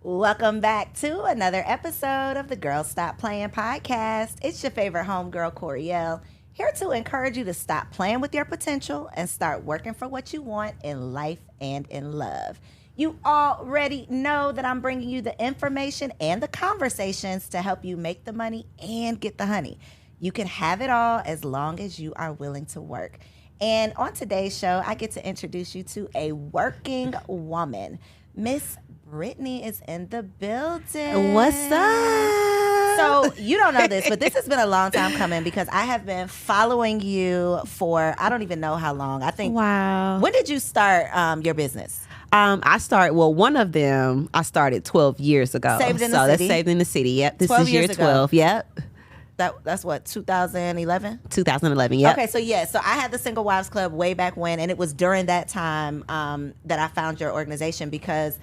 Welcome back to another episode of the Girls Stop Playing podcast. It's your favorite homegirl, Coriel, here to encourage you to stop playing with your potential and start working for what you want in life and in love. You already know that I'm bringing you the information and the conversations to help you make the money and get the honey. You can have it all as long as you are willing to work. And on today's show, I get to introduce you to a working woman. Miss Brittany is in the building. What's up? So you don't know this, but this has been a long time coming because I have been following you for, I don't even know how long. I think. Wow. When did you start your business? One of them I started 12 years ago. Saved in the so City? That's Saved in the City. Yep. This 12 is year years ago. 12. Yep. That's what, 2011? 2011. Yep. Okay, so I had the Single Wives Club way back when, and it was during that time that I found your organization because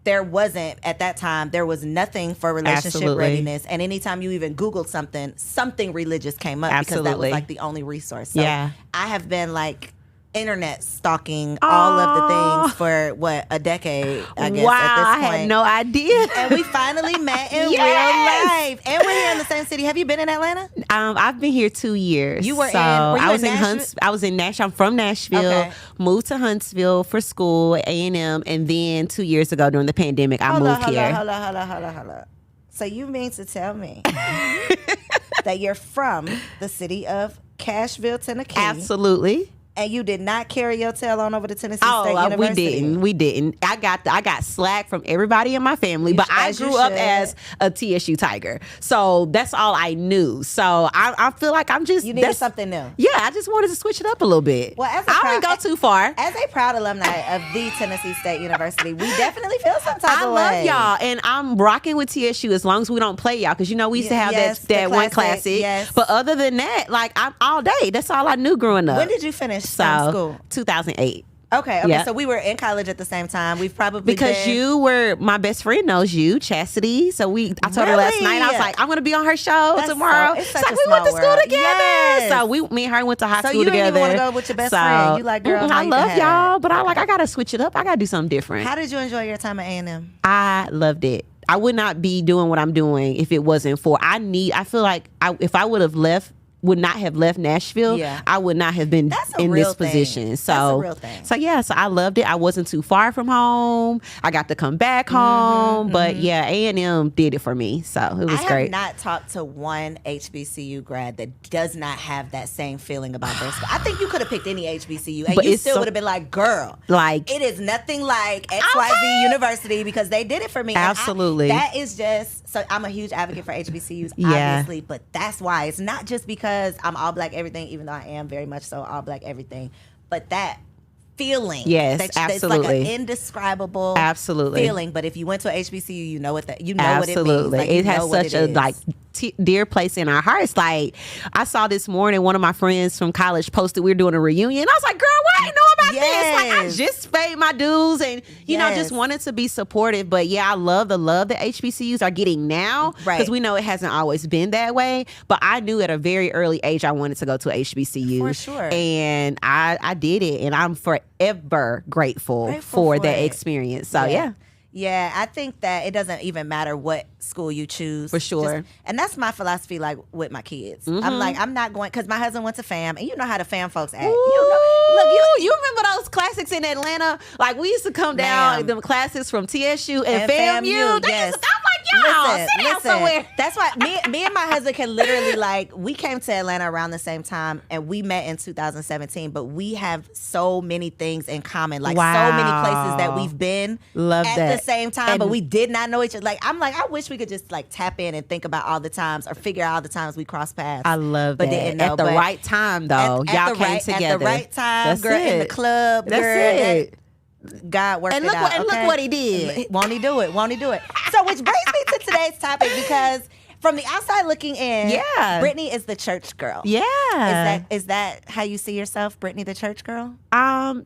there wasn't, at that time, there was nothing for relationship Absolutely. readiness. And anytime you even Googled something religious came up because that was like the only resource. So Yeah. I have been like internet stalking all of the things for a decade, I guess, wow, at this I point. had no idea. And we finally met in Yes. real life. And we're here in the same city. Have you been in Atlanta? I've been here 2 years. You were so were you I was in in Nashville? I was in Nashville. I'm from Nashville. Okay. Moved to Huntsville for school, A&M, and then 2 years ago during the pandemic, I moved here. Hold on. So you mean to tell me that you're from the city of Cashville, Tennessee? Absolutely. And you did not carry your tail on over to Tennessee State University? We didn't. I got slack from everybody in my family, but I grew up as a TSU Tiger, so that's all I knew. So I feel like I'm just You needed something new. Yeah, I just wanted to switch it up a little bit. Well, I didn't go too far. As a proud alumni of the Tennessee State University, we definitely feel some type I of love way. y'all, and I'm rocking with TSU as long as we don't play y'all, because we used to have Yes, that the one classic, classic. yes. But other than that, like I'm all day. That's all I knew growing up. When did you finish school? 2008. Okay, Yeah. so we were in college at the same time. We've probably Because been... you were, my best friend knows you, Chastity. So I told her last night, I was like, I'm going to be on her show That's tomorrow. it's such like a we went to small school world. together. Yes. So me and her went to high So school you didn't together. even want to go with your best friend. You like, girl, I love y'all, but I got to switch it up. I got to do something different. How did you enjoy your time at A&M? I loved it. I would not be doing what I'm doing if it wasn't for, I feel like if I would not have left Nashville, Yeah. I would not have been That's a in real this thing. position. So, That's a real thing. So I loved it. I wasn't too far from home. I got to come back home. But yeah, A&M did it for me. So it was I great. have not talked to one HBCU grad that does not have that same feeling about their school. I think you could have picked any HBCU and But you it's still so- would have been like, girl, Like, it is nothing like XYZ University because they did it for me. And Absolutely. that is just, so I'm a huge advocate for HBCUs, Yeah. obviously, but that's why. It's not just because I'm all black everything, even though I am very much so all black everything, but that feeling. Yes, It's like absolutely. an indescribable Absolutely. feeling. But if you went to a HBCU, you know what what it means. Absolutely. Like, you it has know what such a is. dear place in our hearts. Like, I saw this morning, one of my friends from college posted we were doing a reunion. I was like, girl, why I didn't know about this? Like, I Yes. just paid my dues and, Yes. just wanted to be supportive. But yeah, I love the love that HBCUs are getting now. Right. Because we know it hasn't always been that way. But I knew at a very early age I wanted to go to a HBCU. For sure. And I did it. And I'm forever grateful Grateful for for that it. experience. So yeah. Yeah, I think that it doesn't even matter what school you choose. For sure. And that's my philosophy, like, with my kids. I'm like, I'm not going, because my husband went to FAM, and you know how the FAM folks act. You remember those classics in Atlanta? Like, we used to come down Ma'am. them classics from TSU and FAMU, FAMU. yes. I'm like, y'all, sit down somewhere. That's why me and my husband can literally, like, we came to Atlanta around the same time, and we met in 2017, but we have so many things in common. Like, so many places that we've been Love at that. the same time, And- but we did not know each other. Like, I'm like, I wish we could just, like, tap in and think about all the times or figure out all the times we crossed paths. I love but that. didn't know. At the But right time, though. at Y'all the came right, together. At the right time, That's girl, in the it. club. That's girl, it. God worked And it look out. what- and look okay? what he did. Won't he do it? Won't he do it? So, which brings me to today's topic, because from the outside looking in, Yeah. Brittany is the church girl. Yeah. Is that how you see yourself, Brittany, the church girl?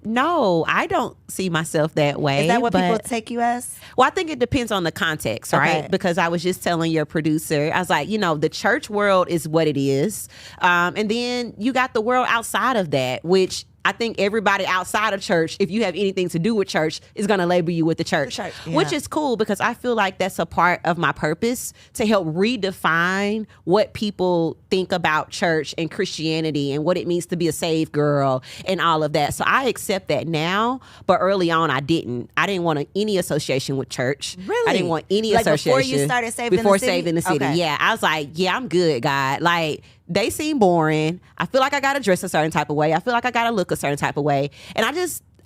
No, I don't see myself that way. Is that what people but- take you as? Well, I think it depends on the context, right? Okay. Because I was just telling your producer, I was like, the church world is what it is. And then you got the world outside of that, which I think everybody outside of church, if you have anything to do with church, is going to label you with the church. Which is cool because I feel like that's a part of my purpose to help redefine what people think about church and Christianity and what it means to be a saved girl and all of that. So I accept that now, but early on I didn't want any association with church. Really? I didn't want any association. Before you started saving the city? Okay. Yeah. I was like, yeah, I'm good, God. Like, they seem boring. I feel like I gotta dress a certain type of way. I feel like I gotta look a certain type of way. And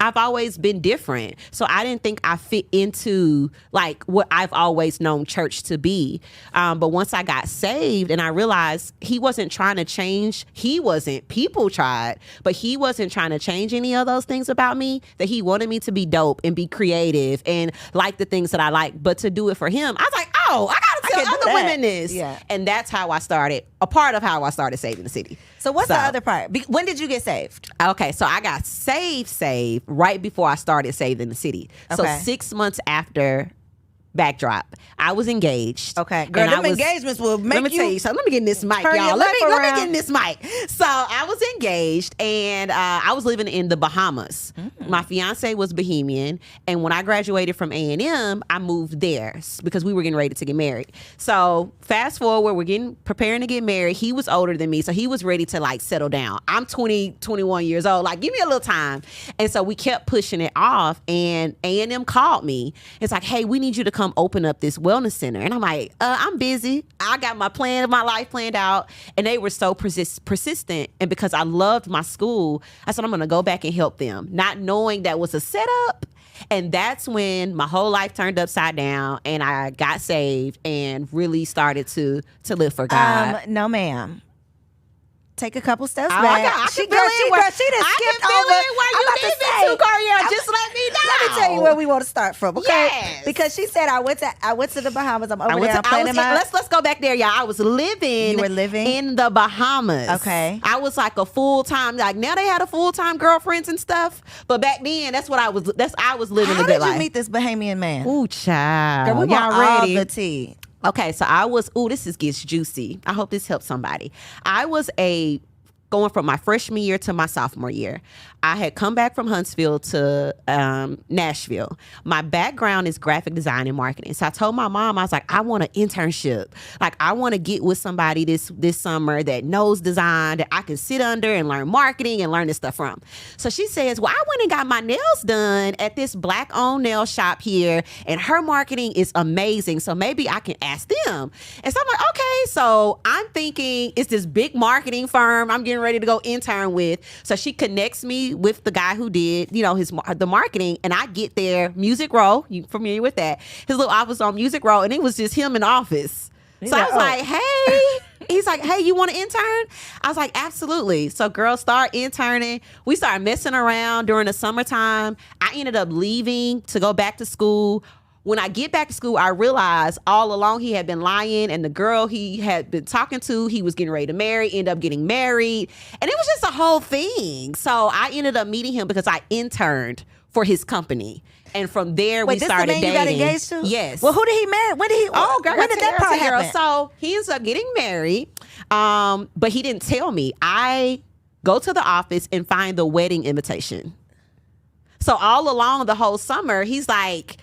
I've always been different. So I didn't think I fit into like what I've always known church to be. But once I got saved and I realized he wasn't trying to change, people tried, but he wasn't trying to change any of those things about me, that he wanted me to be dope and be creative and like the things that I like, but to do it for him, I was like, oh, I gotta tell other women this. Yeah. And that's how I started, a part of how I started saving the city. So what's the other part? When did you get saved? Okay, so I got saved right before I started saving the city. So 6 months after backdrop, I was engaged. Okay, girl, them engagements will make Let me tell you. So let me get in this mic, y'all. Let me get in this mic. So I was engaged, and I was living in the Bahamas. My fiance was Bahamian, and when I graduated from A&M, I moved there because we were getting ready to get married. So fast forward, we're preparing to get married. He was older than me, so he was ready to like settle down. I'm 20, 21 years old. Like, give me a little time. And so we kept pushing it off, and A&M called me. It's like, hey, we need you to come open up this wellness center. And I'm like, I'm busy. I got my plan of my life planned out. And they were so persistent. And because I loved my school, I said, I'm going to go back and help them, not knowing that was a setup. And that's when my whole life turned upside down and I got saved and really started to live for God. No, ma'am. Take a couple steps back. She done skipped over. Where you leaving to, Coriel? Just let me know. Let me tell you where we want to start from, okay? Yes. Because she said I went to the Bahamas. I'm over there. Let's go back there, y'all. I was living. You were living in the Bahamas. Okay. I was like a full-time. Like now they had a full-time girlfriends and stuff, but back then I was living a good life. How did you meet this Bahamian man? Ooh, child. Girl, we y'all want ready? all the tea. Okay, so this gets juicy. I hope this helps somebody. I was going from my freshman year to my sophomore year. I had come back from Huntsville to Nashville. My background is graphic design and marketing. So I told my mom, I was like, I want an internship. Like, I want to get with somebody this summer that knows design, that I can sit under and learn marketing and learn this stuff from. So she says, well, I went and got my nails done at this Black-owned nail shop here, and her marketing is amazing. So maybe I can ask them. And so I'm like, okay. So I'm thinking it's this big marketing firm I'm getting ready to go intern with. So she connects me with the guy who did, the marketing, and I get there, Music Row. You familiar with that? His little office on Music Row, and it was just him in the office. So I was like, hey. He's like, hey, you want to intern? I was like, absolutely. So girls start interning. We started messing around during the summertime. I ended up leaving to go back to school. When I get back to school, I realized all along he had been lying, and the girl he had been talking to, he was getting ready to marry, ended up getting married. And it was just a whole thing. So I ended up meeting him because I interned for his company. And from there, we started dating. You got engaged to? Yes. Well, who did he marry? When did that part happen? So he ends up getting married, but he didn't tell me. I go to the office and find the wedding invitation. So all along the whole summer, he's like,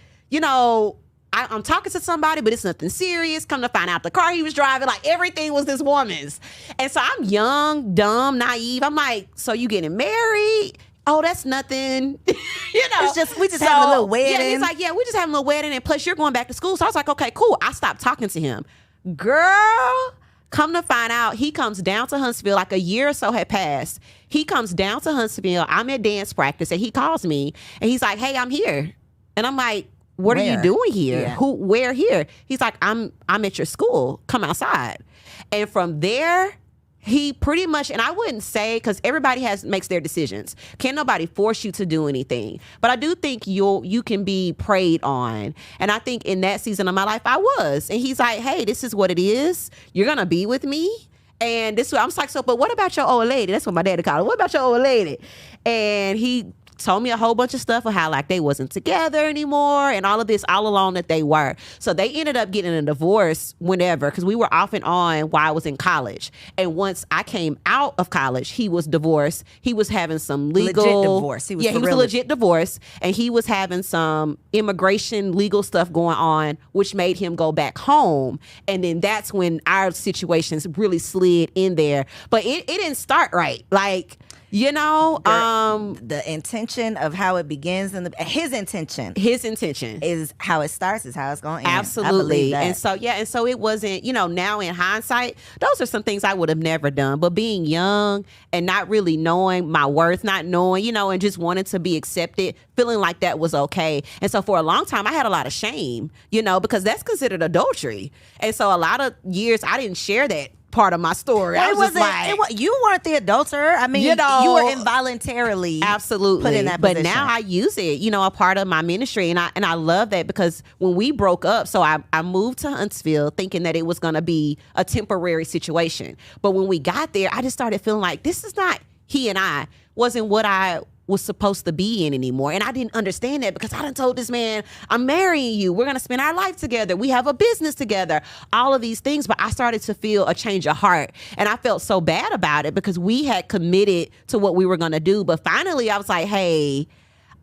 I'm talking to somebody, but it's nothing serious. Come to find out, the car he was driving, like everything was this woman's. And so I'm young, dumb, naive. I'm like, so you getting married? Oh, that's nothing. It's we just having a little wedding. Yeah, he's like, yeah, we just having a little wedding, and plus you're going back to school. So I was like, okay, cool. I stopped talking to him. Girl, come to find out, he comes down to Huntsville, like a year or so had passed. He comes down to Huntsville. I'm at dance practice, and he calls me, and he's like, hey, I'm here. And I'm like, what are you doing here? Yeah. Where here? He's like, I'm at your school. Come outside. And from there, he pretty much, and I wouldn't say, because everybody makes their decisions. Can't nobody force you to do anything. But I do think you can be preyed on. And I think in that season of my life, I was. And he's like, hey, this is what it is. You're going to be with me. And this, I was like, but what about your old lady? That's what my daddy called her. What about your old lady? And he told me a whole bunch of stuff of how like they wasn't together anymore and all of this all along that they were. So they ended up getting a divorce whenever, because we were off and on while I was in college. And once I came out of college, he was divorced. He was having some legal legit divorce. He was a legit divorce, and he was having some immigration legal stuff going on, which made him go back home. And then that's when our situations really slid in there. But it didn't start right. Like, you know, the intention of how it begins and his intention is how it starts, is how it's going to end. Absolutely. And so it wasn't, you know, now in hindsight, those are some things I would have never done. But being young and not really knowing my worth, not knowing, you know, and just wanting to be accepted, feeling like that was okay. And so for a long time, I had a lot of shame, you know, because that's considered adultery. And so a lot of years I didn't share that part of my story. I was just like, you weren't the adulterer. I mean, you know, you were involuntarily absolutely put in that position. But now I use it, you know, a part of my ministry, and I love that, because when we broke up, so I moved to Huntsville thinking that it was going to be a temporary situation. But when we got there, I just started feeling like this is not he and I, wasn't what I was supposed to be in anymore. And I didn't understand that, because I done told this man, I'm marrying you. We're going to spend our life together. We have a business together, all of these things. But I started to feel a change of heart. And I felt so bad about it, because we had committed to what we were going to do. But finally I was like, hey,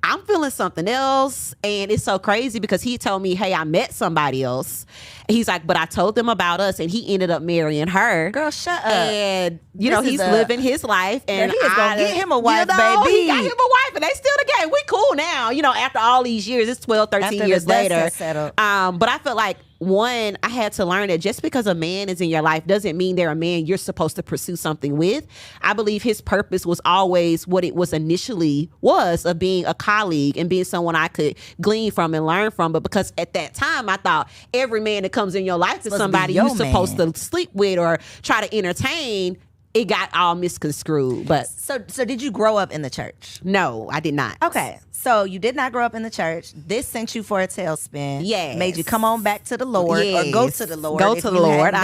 I'm feeling something else. And it's so crazy, because he told me, hey, I met somebody else. He's like, but I told them about us, and he ended up marrying her. Girl, shut up. And, you know, he's living his life. And he is going to get him a wife, you know, baby. He got him a wife, and they still together. We cool now, you know, after all these years. It's 12, 13 years later. But I felt like, one, I had to learn that just because a man is in your life doesn't mean they're a man you're supposed to pursue something with. I believe his purpose was always what it was initially was, of being a colleague and being someone I could glean from and learn from. But because at that time I thought every man that comes in your life is somebody you're supposed to sleep with or try to entertain, it got all misconstrued. But so did you grow up in the church? No, I did not. Okay. So you did not grow up in the church. This sent you for a tailspin. Yes. Made you come on back to the Lord, or go to the Lord. Go to the Lord.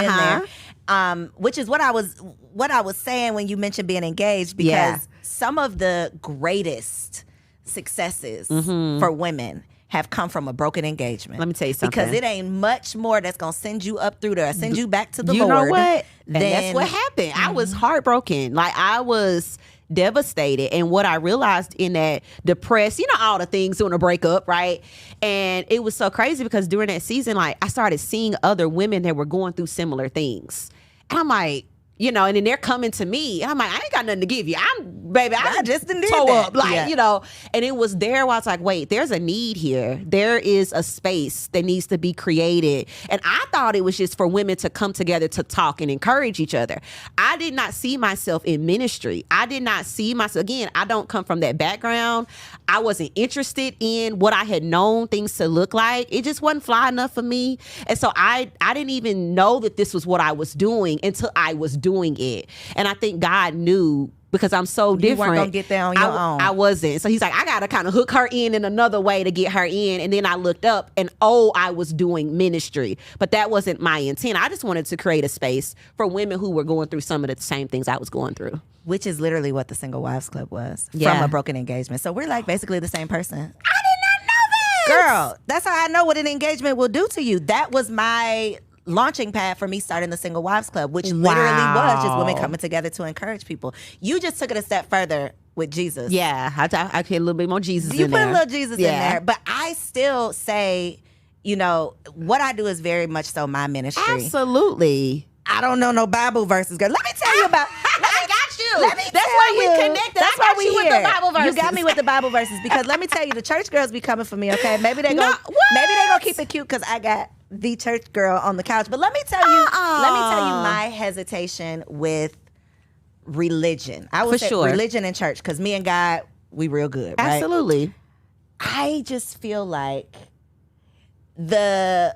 Which is what I was saying when you mentioned being engaged, because some of the greatest successes for women have come from a broken engagement. Let me tell you something. Because it ain't much more that's going to send you up through there, send you back to the Lord. You know what? And that's what happened. I was heartbroken. Like, I was devastated. And what I realized in that depressed, you know, all the things during a breakup, right? And it was so crazy, because during that season, like, I started seeing other women that were going through similar things. And I'm like, you know, and then they're coming to me, and I'm like, I ain't got nothing to give you. I just didn't toe up, like, you know. And it was there where I was like, wait, there's a need here. There is a space that needs to be created. And I thought it was just for women to come together to talk and encourage each other. I did not see myself in ministry. I did not see myself, again, I don't come from that background. I wasn't interested in what I had known things to look like. It just wasn't fly enough for me. And so I didn't even know that this was what I was doing until I was doing it. And I think God knew, because I'm so different. You weren't gonna get there on your own. I wasn't. So he's like, I gotta kind of hook her in another way to get her in. And then I looked up, and I was doing ministry. But that wasn't my intent. I just wanted to create a space for women who were going through some of the same things I was going through. Which is literally what the Single Wives Club was, from a broken engagement. So we're like basically the same person. I did not know this! Girl, that's how I know what an engagement will do to you. That was my launching pad for me starting the Single Wives Club, which literally was just women coming together to encourage people. You just took it a step further with Jesus. Yeah, I put a little bit more Jesus in there. You put a little Jesus in there. But I still say, you know, what I do is very much so my ministry. Absolutely. I don't know no Bible verses, girl. Let me tell you about... I got you. That's why we connected. That's why we with the Bible verses. You got me with the Bible verses, because let me tell you, the church girls be coming for me, okay? Maybe they gonna keep it cute, because I got the church girl on the couch. But let me tell you my hesitation with religion. I would say religion and church, because me and God, we real good, right? Absolutely. I just feel like I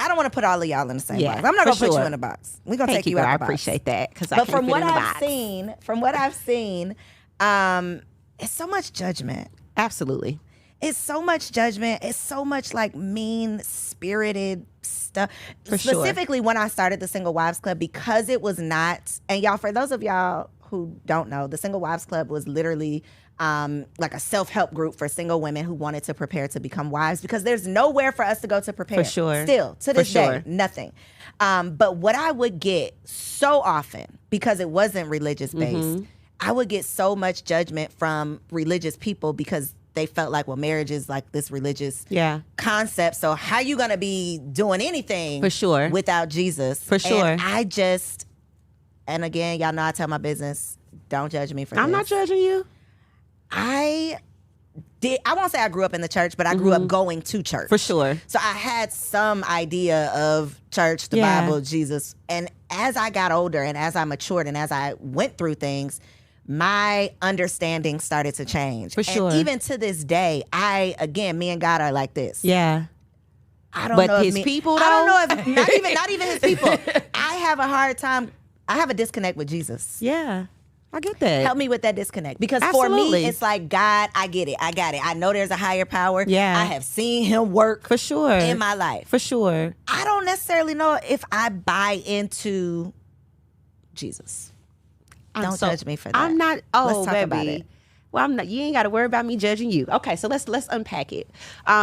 don't want to put all of y'all in the same box. I'm not gonna put you in a box. We're gonna take you out the box. I appreciate that, because but from what I've seen, it's so much judgment. Absolutely. It's so much judgment. It's so much like mean-spirited stuff. Specifically when I started the Single Wives Club, because it was not, and y'all, for those of y'all who don't know, the Single Wives Club was literally like a self-help group for single women who wanted to prepare to become wives, because there's nowhere for us to go to prepare. For sure. Still, to this day, nothing. But what I would get so often, because it wasn't religious-based, I would get so much judgment from religious people because they felt like, well, marriage is like this religious concept. So how you going to be doing anything for sure without Jesus? For sure. And and again, y'all know I tell my business, don't judge me for this. I'm not judging you. I won't say I grew up in the church, but I grew up going to church. For sure. So I had some idea of church, the Bible, Jesus. And as I got older and as I matured and as I went through things, my understanding started to change. For sure. And even to this day, me and God are like this. Yeah. I don't know his people, though? I don't know if not even his people. I have a hard time. I have a disconnect with Jesus. Yeah. I get that. Help me with that disconnect. Because Absolutely. for me, it's like, God, I get it. I got it. I know there's a higher power. Yeah. I have seen him work for sure in my life. For sure. I don't necessarily know if I buy into Jesus. Don't judge me for that. I'm not. Let's talk about it. Well, I'm not. You ain't got to worry about me judging you. Okay, so let's unpack it.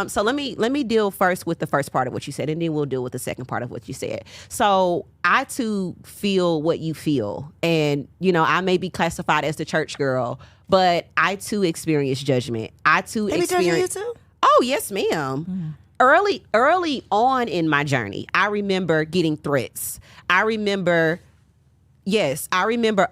So let me deal first with the first part of what you said, and then we'll deal with the second part of what you said. So I too feel what you feel, and I may be classified as the church girl, but I too experience judgment. I too experience. They be judging you too? Oh yes, ma'am. Early on in my journey, I remember getting threats. I remember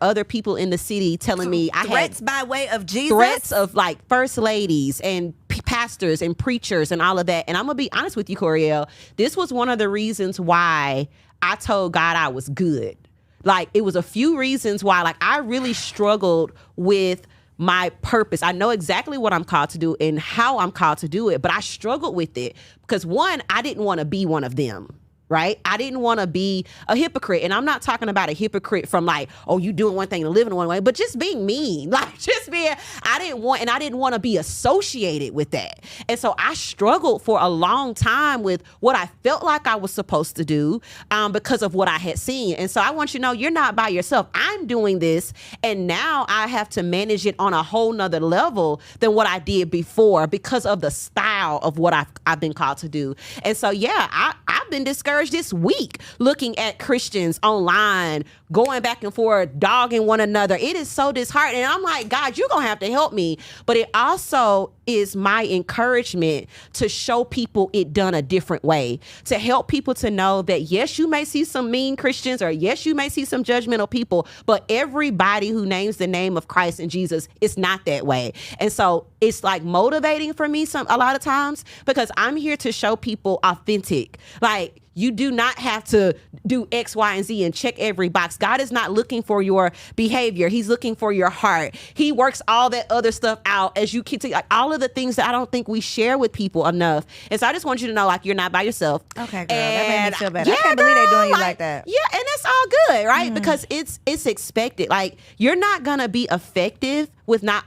other people in the city telling me I had threats by way of Jesus. Threats of like first ladies and pastors and preachers and all of that. And I'm gonna be honest with you, Coriel. This was one of the reasons why I told God I was good. Like, it was a few reasons why. Like, I really struggled with my purpose. I know exactly what I'm called to do and how I'm called to do it, but I struggled with it because, one, I didn't want to be one of them. Right? I didn't want to be a hypocrite. And I'm not talking about a hypocrite from like, oh, you doing one thing and living one way, but just being mean. Like, just being, I didn't want to be associated with that. And so I struggled for a long time with what I felt like I was supposed to do because of what I had seen. And so I want you to know, you're not by yourself. I'm doing this. And now I have to manage it on a whole nother level than what I did before because of the style of what I've been called to do. And so, I've been discouraged this week looking at Christians online going back and forth, dogging one another. It is so disheartening. And I'm like, God, you're gonna have to help me. But it also is my encouragement to show people it done a different way, to help people to know that yes, you may see some mean Christians, or yes, you may see some judgmental people, but everybody who names the name of Christ and Jesus is not that way. And so it's like motivating for me a lot of times, because I'm here to show people authentic. Like, you do not have to do X, Y, and Z and check every box. God is not looking for your behavior. He's looking for your heart. He works all that other stuff out as you keep to, like, all of the things that I don't think we share with people enough. And so I just want you to know, like, you're not by yourself. Okay, girl, that made me feel better. I can't believe they're doing you like that. Yeah, and that's all good, right? Because it's expected. Like, you're not gonna be effective without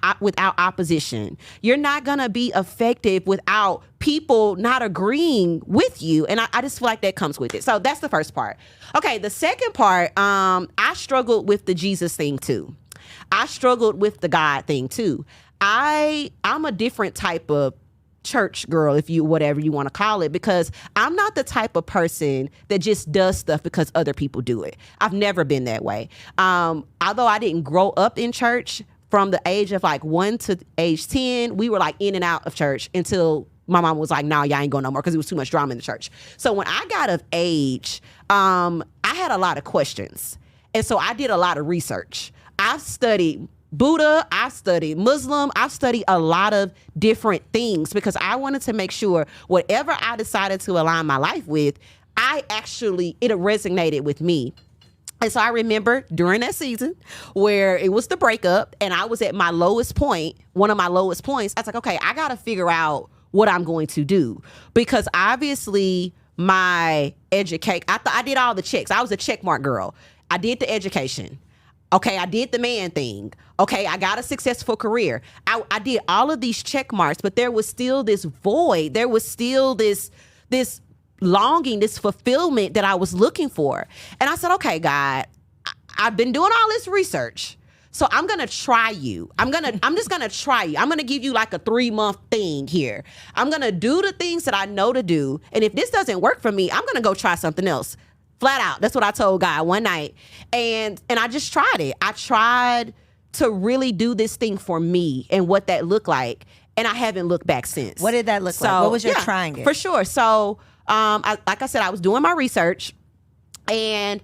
opposition. You're not gonna be effective without people not agreeing with you. And I just feel like that comes with it. So that's the first part. Okay, the second part, I struggled with the Jesus thing too. I struggled with the God thing too. I'm a different type of church girl, whatever you want to call it, because I'm not the type of person that just does stuff because other people do it. I've never been that way. Although I didn't grow up in church, from the age of like 1 to age 10, we were like in and out of church until my mom was like, "No, y'all ain't going no more," because it was too much drama in the church. So when I got of age, I had a lot of questions. And so I did a lot of research. I've studied Buddha, I've studied Muslim, I've studied a lot of different things because I wanted to make sure whatever I decided to align my life with, it resonated with me. And so I remember during that season where it was the breakup and I was at my lowest point, one of my lowest points, I was like, okay, I got to figure out what I'm going to do, because obviously my education, I did all the checks. I was a check mark girl. I did the education. Okay, I did the man thing. Okay, I got a successful career. I did all of these check marks, but there was still this void. There was still this longing, this fulfillment that I was looking for. And I said, okay, God, I've been doing all this research. So I'm going to try you. I'm just going to try you. I'm going to give you like a 3-month thing here. I'm going to do the things that I know to do. And if this doesn't work for me, I'm going to go try something else. Flat out. That's what I told God one night. And I just tried it. I tried to really do this thing for me and what that looked like. And I haven't looked back since. What did that look like? What was your trying it? For sure. So, like I said, I was doing my research, and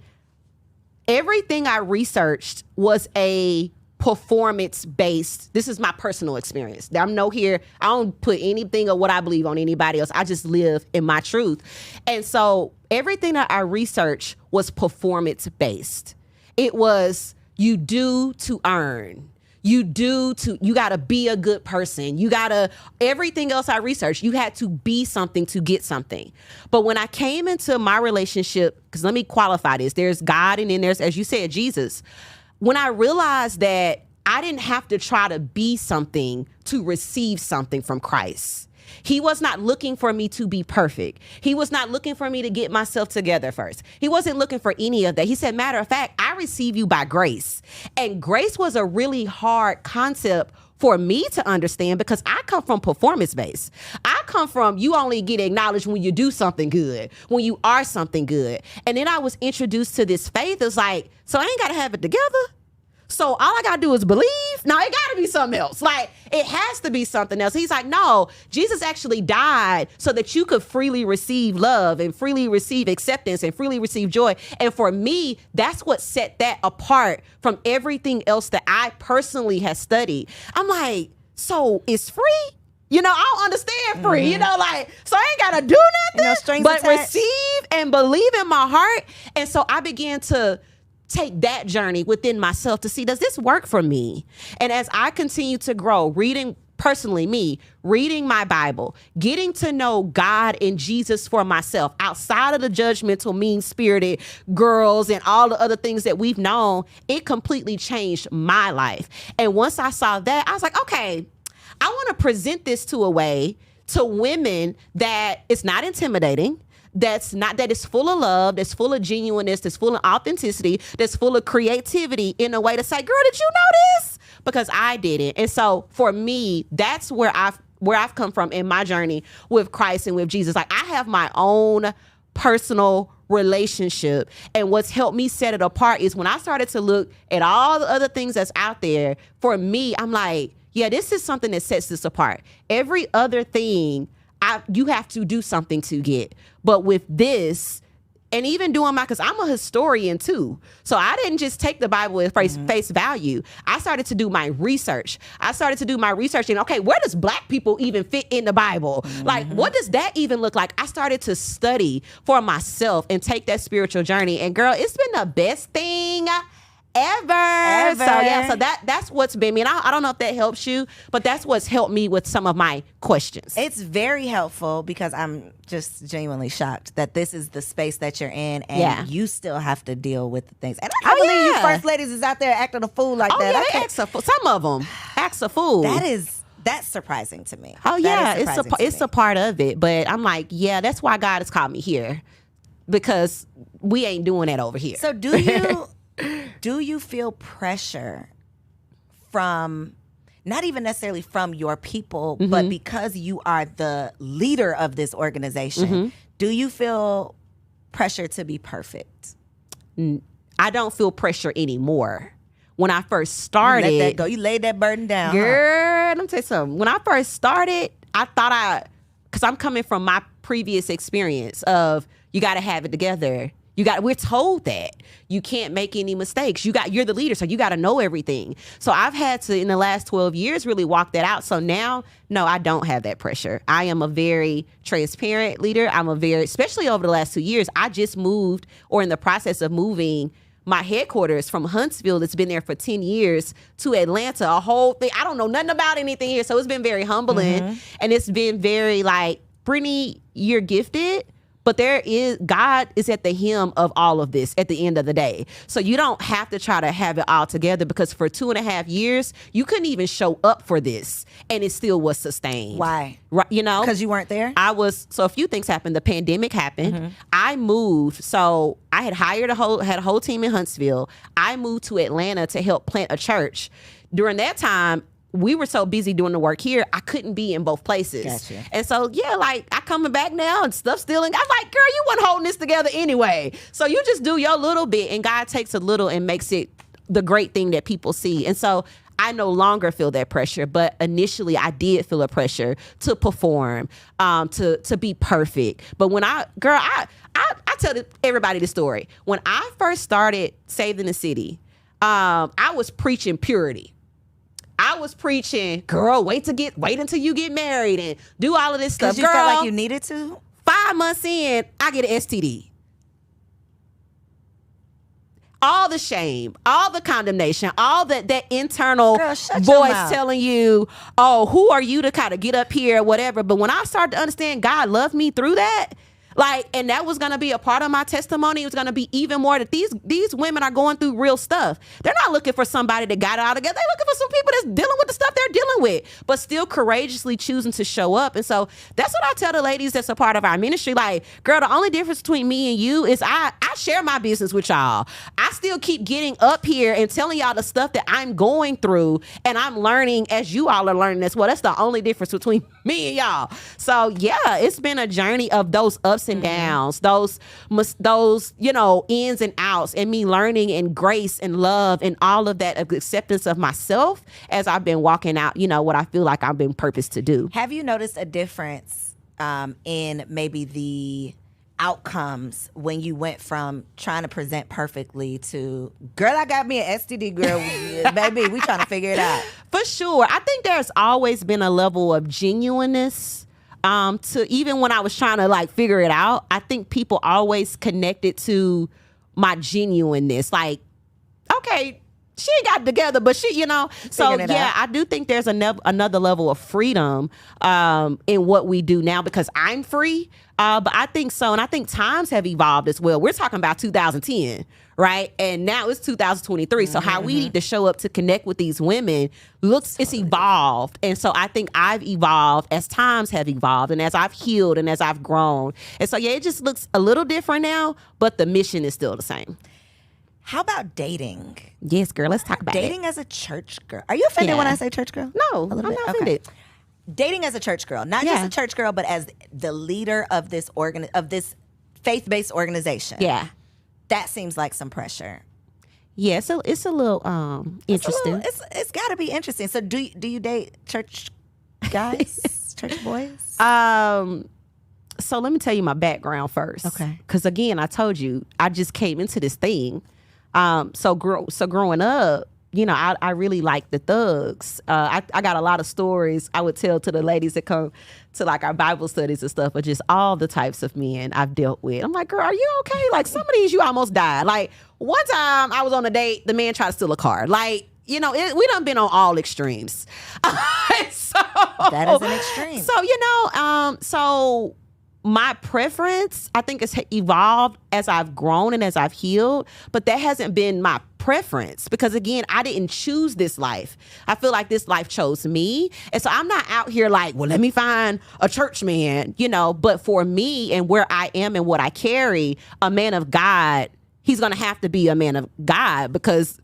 everything I researched was a performance-based. This is my personal experience. I'm no here. I don't put anything of what I believe on anybody else. I just live in my truth. And so everything that I researched was performance-based. It was you do to earn. You got to be a good person. Everything else I researched, you had to be something to get something. But when I came into my relationship, because let me qualify this, there's God and then there's, as you said, Jesus. When I realized that I didn't have to try to be something to receive something from Christ. He was not looking for me to be perfect. He was not looking for me to get myself together first. He wasn't looking for any of that. He said, matter of fact, I receive you by grace. And grace was a really hard concept for me to understand because I come from performance-based. I come from you only get acknowledged when you do something good, when you are something good. And then I was introduced to this faith. It's like, so I ain't got to have it together. So all I got to do is believe? No, it got to be something else. Like, it has to be something else. He's like, no, Jesus actually died so that you could freely receive love and freely receive acceptance and freely receive joy. And for me, that's what set that apart from everything else that I personally have studied. I'm like, so it's free? I don't understand free. So I ain't got to do nothing but receive and believe in my heart. And so I began to take that journey within myself to see, does this work for me? And as I continue to grow, reading my Bible, getting to know God and Jesus for myself, outside of the judgmental, mean-spirited girls and all the other things that we've known, it completely changed my life. And once I saw that, I was like, okay, I want to present this to women that it's not intimidating, that is full of love, that's full of genuineness, that's full of authenticity, that's full of creativity in a way to say, girl, did you know this? Because I didn't. And so for me, that's where I've come from in my journey with Christ and with Jesus. Like, I have my own personal relationship. And what's helped me set it apart is when I started to look at all the other things that's out there, for me, I'm like, yeah, this is something that sets this apart. Every other thing you have to do something to get. But with this, and even doing because I'm a historian too. So I didn't just take the Bible at face value. I started to do my research. And okay, where does Black people even fit in the Bible? Like, what does that even look like? I started to study for myself and take that spiritual journey. And girl, it's been the best thing ever. So yeah, so that's what's been me. And I don't know if that helps you, but that's what's helped me with some of my questions. It's very helpful because I'm just genuinely shocked that this is the space that you're in and you still have to deal with the things. And I can't believe you first ladies is out there acting a fool like that. Yeah, they some of them acts a fool. That's surprising to me. Oh yeah, it's a part of it. But I'm like, yeah, that's why God has called me here, because we ain't doing that over here. So do you feel pressure from, not even necessarily from your people, but because you are the leader of this organization, do you feel pressure to be perfect? I don't feel pressure anymore. When I first started, you let that go. You laid that burden down. Girl, let me tell you something. When I first started, I thought because I'm coming from my previous experience of you got to have it together. We're told that you can't make any mistakes. You're the leader, so you got to know everything. So I've had to, in the last 12 years, really walk that out. So now, no, I don't have that pressure. I am a very transparent leader. Especially over the last 2 years, I just moved, or in the process of moving, my headquarters from Huntsville, that's been there for 10 years, to Atlanta, a whole thing. I don't know nothing about anything here. So it's been very humbling. And it's been very like, Brittany, you're gifted, But God is at the hem of all of this at the end of the day. So you don't have to try to have it all together, because for 2.5 years, you couldn't even show up for this and it still was sustained. Why? Right, you know? Because you weren't there? So a few things happened. The pandemic happened. I moved. So I had had a whole team in Huntsville. I moved to Atlanta to help plant a church. During that time, we were so busy doing the work here, I couldn't be in both places. Gotcha. And so, yeah, like, I coming back now and stuff still. I'm like, girl, you weren't holding this together anyway. So you just do your little bit, and God takes a little and makes it the great thing that people see. And so I no longer feel that pressure, but initially I did feel a pressure to perform, to be perfect. But when I tell everybody the story. When I first started Saving the City, I was preaching purity. I was preaching, girl, wait until you get married and do all of this stuff. Because you felt like you needed to? 5 months in, I get an STD. All the shame, all the condemnation, all that internal voice telling you, oh, who are you to kind of get up here, whatever. But when I started to understand God loved me through that, like, and that was going to be a part of my testimony. It was going to be even more that these women are going through real stuff. They're not looking for somebody that got it all together. They're looking for some people that's dealing with the stuff they're dealing with, but still courageously choosing to show up. And so that's what I tell the ladies that's a part of our ministry. Like, girl, the only difference between me and you is I share my business with y'all. I still keep getting up here and telling y'all the stuff that I'm going through, and I'm learning as you all are learning as well. That's the only difference between me and y'all. So yeah, it's been a journey of those ups and downs, those ins and outs, and me learning and grace and love and all of that, acceptance of myself as I've been walking out, what I feel like I've been purposed to do. Have you noticed a difference in maybe the outcomes when you went from trying to present perfectly to, girl, I got me an STD, girl, baby, we trying to figure it out? For sure. I think there's always been a level of genuineness to even when I was trying to like figure it out. I think people always connected to my genuineness. Like, okay, she ain't got it together, but she, So yeah, I do think there's another level of freedom in what we do now because I'm free. But I think so, and I think times have evolved as well. We're talking about 2010, right? And now it's 2023. So how we need to show up to connect with these women it's evolved. And so I think I've evolved as times have evolved and as I've healed and as I've grown. And so yeah, it just looks a little different now, but the mission is still the same. How about dating? Yes, girl, let's talk about dating as a church girl. Are you offended when I say church girl? No, I'm not offended. Dating as a church girl, not just a church girl, but as the leader of this faith-based organization. Yeah, that seems like some pressure. Yeah, so it's a little interesting. It's got to be interesting. So do you date church guys, church boys? So let me tell you my background first. Okay. Because again, I told you I just came into this thing. So growing up, I really like the thugs. I got a lot of stories I would tell to the ladies that come to like our Bible studies and stuff, but just all the types of men I've dealt with. I'm like, girl, are you okay? Like some of these, you almost died. Like one time I was on a date, the man tried to steal a car. Like, we done been on all extremes. So that is an extreme. So, so my preference, I think, has evolved as I've grown and as I've healed, but that hasn't been my preference because, again, I didn't choose this life. I feel like this life chose me. And so I'm not out here like, well, let me find a church man, but for me and where I am and what I carry, a man of God, he's going to have to be a man of God because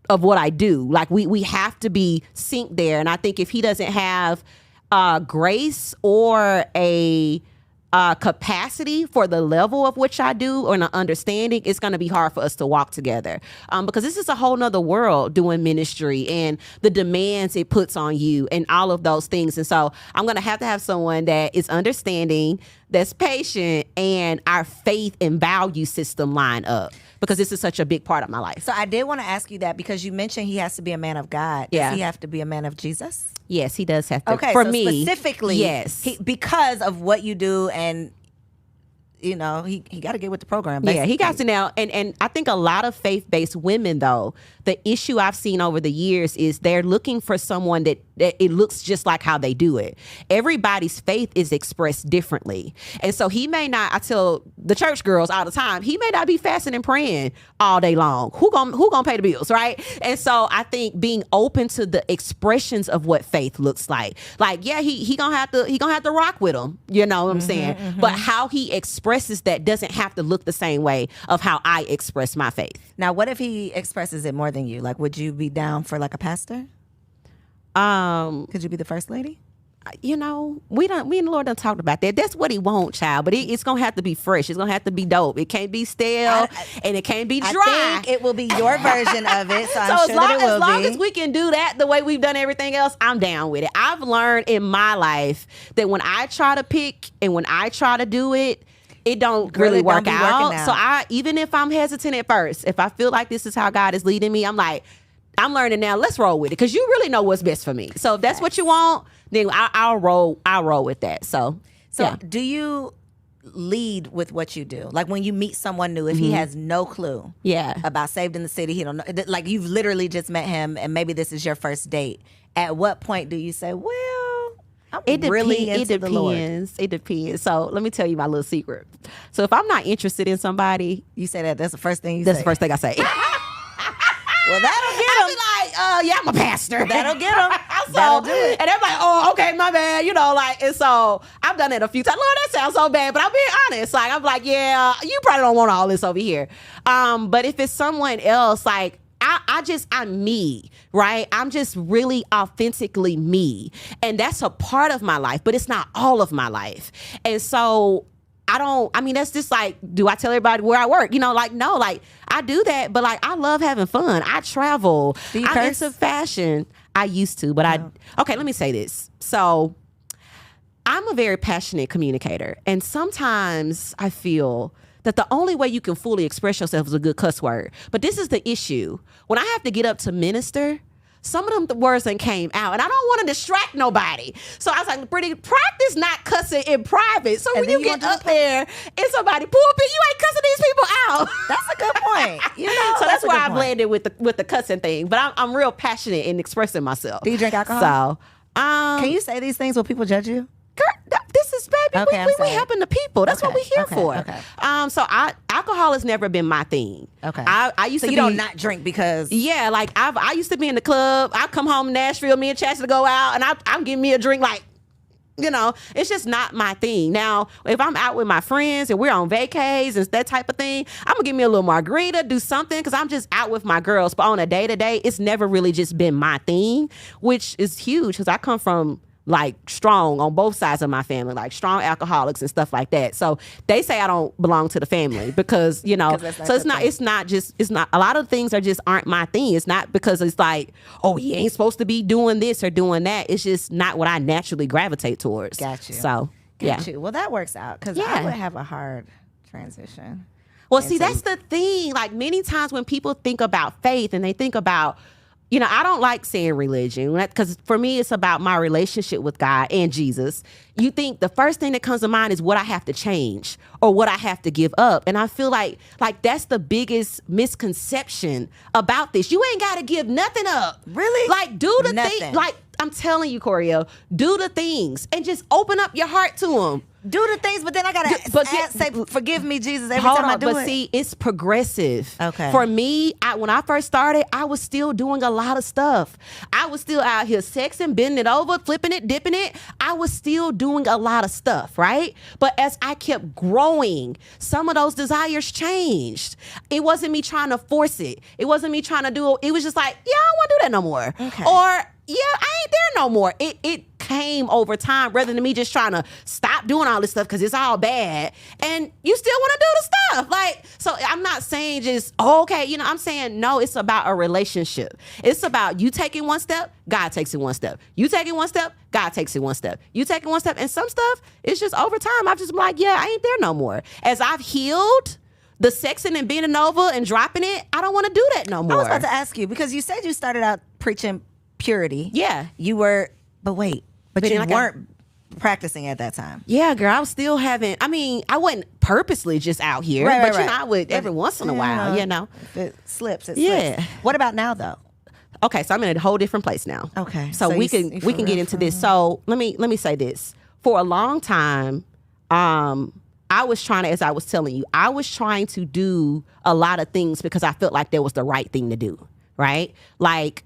of what I do. Like we have to be synced there. And I think if he doesn't have grace or a capacity for the level of which I do or an understanding, it's going to be hard for us to walk together because this is a whole nother world doing ministry and the demands it puts on you and all of those things. And so I'm going to have someone that is understanding, that's patient, and our faith and value system line up because this is such a big part of my life. So I did want to ask you that because you mentioned he has to be a man of God. Does he have to be a man of Jesus? Yes, he does have to. Okay, for so me specifically, yes, because of what you do and he got to get with the program. Yeah, he basically. got to now. And I think a lot of faith-based women, though, the issue I've seen over the years is they're looking for someone that it looks just like how they do it. Everybody's faith is expressed differently. And so he may not, I tell the church girls all the time, he may not be fasting and praying all day long. Who gonna pay the bills, right? And so I think being open to the expressions of what faith looks like. Like, yeah, he gonna have to rock with them. You know what I'm saying? But how he expresses that doesn't have to look the same way of how I express my faith. Now, what if he expresses it more than you? Like, would you be down for like a pastor? Could you be the first lady? We and the Lord done talked about that. That's what he wants, child. But it's gonna have to be fresh. It's gonna have to be dope. It can't be stale and it can't be dry. I think it will be your version of it. So I'm sure that it will as long be. as we can do that the way we've done everything else, I'm down with it. I've learned in my life that when I try to pick and when I try to do it, it don't really work out. So even if I'm hesitant at first, if I feel like this is how God is leading me, I'm like, I'm learning now. Let's roll with it because you really know what's best for me. So if that's what you want, then I'll roll with that. So yeah. Do you lead with what you do? Like when you meet someone new, if he has no clue about Saved in the City, he don't know, like you've literally just met him and maybe this is your first date. At what point do you say, well, I'm really into the Lord? It depends. So let me tell you my little secret. So if I'm not interested in somebody, you say that's the first thing you say. That's say. the first thing I say. Well, that'll get him. I'll be like, yeah, I'm a pastor. That'll get him. That'll do it. And they're like, oh, okay, my bad. And so I've done it a few times. Lord, that sounds so bad, but I'm being honest. Like, I'm like, yeah, you probably don't want all this over here. But if it's someone else, like, I'm me, right? I'm just really authentically me. And that's a part of my life, but it's not all of my life. And so that's just like, do I tell everybody where I work? No, I do that, but like, I love having fun. I travel. Do you I'm curse? into fashion. I used to, but okay, let me say this. So I'm a very passionate communicator. And sometimes I feel that the only way you can fully express yourself is a good cuss word. But this is the issue. When I have to get up to minister, some of them words that came out, and I don't want to distract nobody. So I was like, Brittany, practice not cussing in private. So when you get up there in somebody pulpit, you ain't cussing these people out. That's a good point. So that's why I blended with the cussing thing. But I'm real passionate in expressing myselp. Do you drink alcohol? So can you say these things when people judge you? Girl, this is baby. Okay, we helping the people. That's what we're here for. Okay. So alcohol has never been my thing. Okay. I used so to you don't not drink because like I used to be in the club. I come home in Nashville, me and Chastity go out, and I'm getting me a drink. Like, it's just not my thing. Now, if I'm out with my friends and we're on vacays and that type of thing, I'm gonna give me a little margarita, do something, because I'm just out with my girls. But on a day-to-day, it's never really just been my thing, which is huge because I come from like strong on both sides of my family, like strong alcoholics and stuff like that. So they say I don't belong to the family because, so it's not a lot of things aren't my thing. It's not because it's like, oh, he ain't supposed to be doing this or doing that. It's just not what I naturally gravitate towards. Got you. So Got you. Well, that works out because I would have a hard transition. Well, see, that's the thing. Like many times when people think about faith and they think about, I don't like saying religion because for me, it's about my relationship with God and Jesus. You think the first thing that comes to mind is what I have to change or what I have to give up. And I feel like that's the biggest misconception about this. You ain't got to give nothing up. Really? Like do the thing. Like I'm telling you, Coriel, do the things and just open up your heart to them. Do the things, but then I gotta say, "Forgive me, Jesus." Every time I do it. But see, it's progressive. Okay. For me, when I first started, I was still doing a lot of stuff. I was still out here sexing, bending it over, flipping it, dipping it. I was still doing a lot of stuff, right? But as I kept growing, some of those desires changed. It wasn't me trying to force it. It wasn't me trying to do it. It was just like, yeah, I don't want to do that no more. Okay. Or yeah, I ain't there no more. It came over time rather than me just trying to stop doing all this stuff because it's all bad. And you still want to do the stuff. Like, so I'm not saying just, okay, I'm saying no, it's about a relationship. It's about you taking one step, God takes it one step. You taking one step, God takes it one step. You taking one step. And some stuff, it's just over time. I've just been like, yeah, I ain't there no more. As I've healed the sexing and bending over and dropping it, I don't want to do that no more. I was about to ask you because you said you started out preaching purity. Yeah. You were, but you weren't practicing at that time. Yeah, girl, I was still I wasn't purposely just out here. Right, but right, you know, I would every once in a while, you know. If it slips, it Yeah. slips. What about now, though? Okay, so I'm in a whole different place now. Okay. So we can get into this. So let me say this. For a long time, I was trying to, as I was telling you, I was trying to do a lot of things because I felt like that was the right thing to do, right? Like,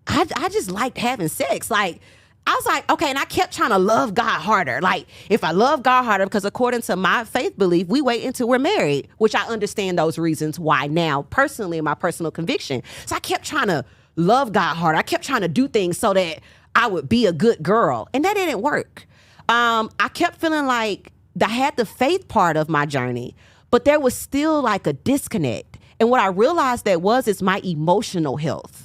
I just liked having sex. Like, I was like, okay, and I kept trying to love God harder. Like, if I love God harder, because according to my faith belief, we wait until we're married, which I understand those reasons why now, personally, in my personal conviction. So I kept trying to love God harder. I kept trying to do things so that I would be a good girl, and that didn't work. I kept feeling like I had the faith part of my journey, but there was still like a disconnect. And what I realized is my emotional health.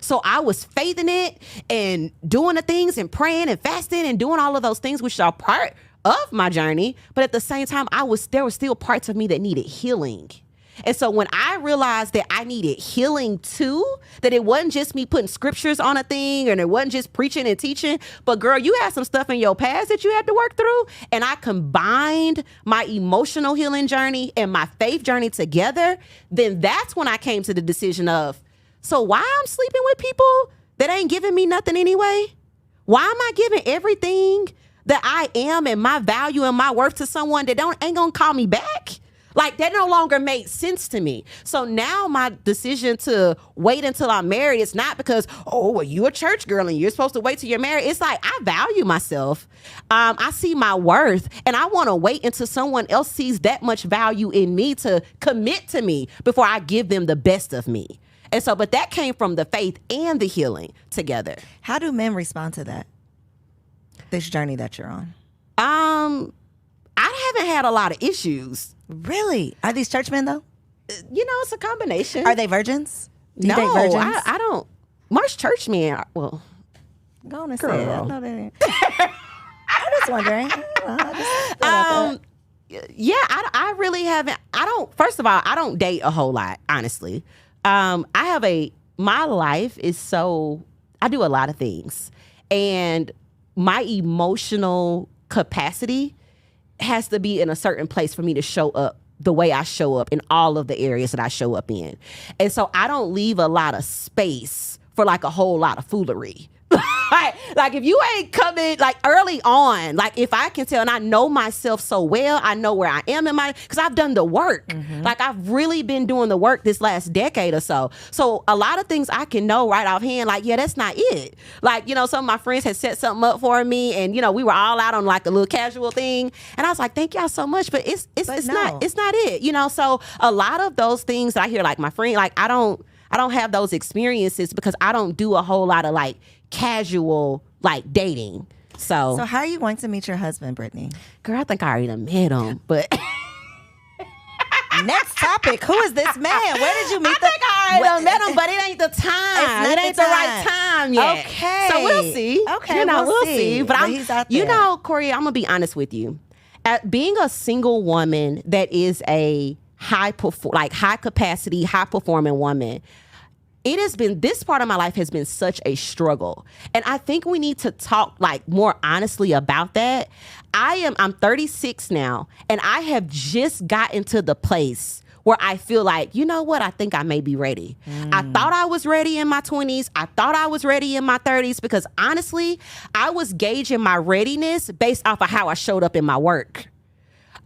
So I was faithing it and doing the things and praying and fasting and doing all of those things, which are part of my journey. But at the same time, there were still parts of me that needed healing. And so when I realized that I needed healing too, that it wasn't just me putting scriptures on a thing and it wasn't just preaching and teaching, but girl, you had some stuff in your past that you had to work through. And I combined my emotional healing journey and my faith journey together. Then that's when I came to the decision of, so why I'm sleeping with people that ain't giving me nothing anyway? Why am I giving everything that I am and my value and my worth to someone that ain't gonna call me back? Like, that no longer made sense to me. So now my decision to wait until I'm married, it's not because, oh, well, you a church girl and you're supposed to wait till you're married. It's like, I value myself. I see my worth, and I want to wait until someone else sees that much value in me to commit to me before I give them the best of me. And so, but that came from the faith and the healing together. How do men respond to that? This journey that you're on? I haven't had a lot of issues. Really? Are these church men, though? You know, it's a combination. Are they virgins? Do you No, date virgins? I don't. Most church men are, well, Go on and girl. say it. I know they didn't. I'm just wondering. Yeah, I really haven't. First of all, I don't date a whole lot, honestly. My life is so, I do a lot of things. And my emotional capacity has to be in a certain place for me to show up the way I show up in all of the areas that I show up in. And so I don't leave a lot of space for like a whole lot of foolery. Like if you ain't coming like early on, like if I can tell, and I know myself so well, I know where I am in because I've done the work. Mm-hmm. Like I've really been doing the work this last decade or so. So a lot of things I can know right offhand, like, yeah, that's not it. Like, you know, some of my friends had set something up for me and, you know, we were all out on like a little casual thing. And I was like, thank y'all so much, but it's not it, you know? So a lot of those things that I hear, like my friend, like I don't have those experiences because I don't do a whole lot of like casual like dating. So how are you going to meet your husband, Brittany? Girl, I think I already done met him, but next topic. Who is this man? Where did you meet I think I already done met him, but it ain't the time. It ain't the right time yet. Okay. So we'll see. Okay, you know, we'll see. But he's out there. You know, Corey, I'm gonna be honest with you. Being a single woman that is a high capacity, high performing woman, it has been, this part of my life has been such a struggle. And I think we need to talk like more honestly about that. I'm 36 now, and I have just gotten to the place where I feel like, you know what, I think I may be ready. I thought I was ready in my 20s. I thought I was ready in my 30s because honestly, I was gauging my readiness based off of how I showed up in my work.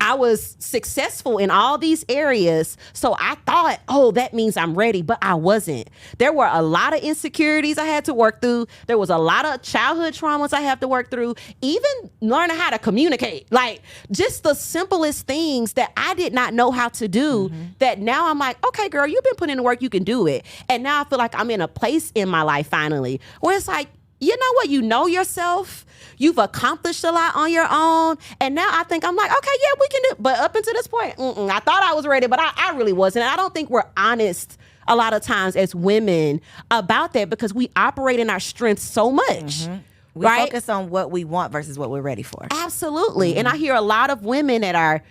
I was successful in all these areas, so I thought, oh, that means I'm ready, but I wasn't. There were a lot of insecurities I had to work through. There was a lot of childhood traumas I have to work through, even learning how to communicate. Like, just the simplest things that I did not know how to do, that now I'm like, okay, girl, you've been putting in the work, you can do it. And now I feel like I'm in a place in my life finally where it's like, you know what? You know yourself. You've accomplished a lot on your own. And now I think I'm like, okay, yeah, we can do it. But up until this point, I thought I was ready, but I really wasn't. And I don't think we're honest a lot of times as women about that because we operate in our strengths so much. We focus on what we want versus what we're ready for. Absolutely. And I hear a lot of women that are,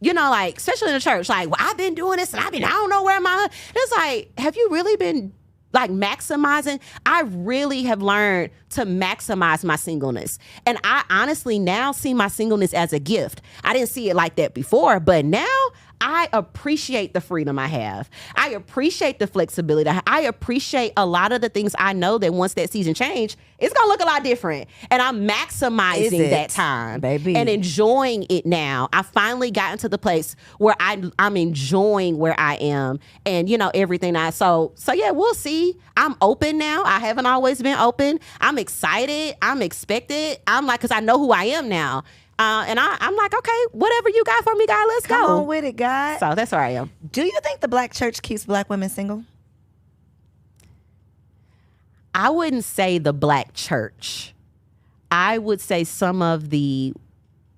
you know, like, especially in the church, like, well, I've been doing this and I don't know where am I. It's like, have you really been Like maximizing, I really have learned to maximize my singleness. And I honestly now see my singleness as a gift. I didn't see it like that before, but now I appreciate the freedom I have. I appreciate the flexibility. I appreciate a lot of the things I know that once that season change, it's going to look a lot different. And I'm maximizing that time, baby, and enjoying it now. I finally gotten to the place where I'm enjoying where I am and, everything so yeah, we'll see. I'm open now. I haven't always been open. I'm excited. I'm expected. I'm like, because I know who I am now. And I'm like, okay, whatever you got for me, God, let's go. Come on with it, God. So that's where I am. Do you think the Black church keeps Black women single? I wouldn't say the Black church. I would say some of the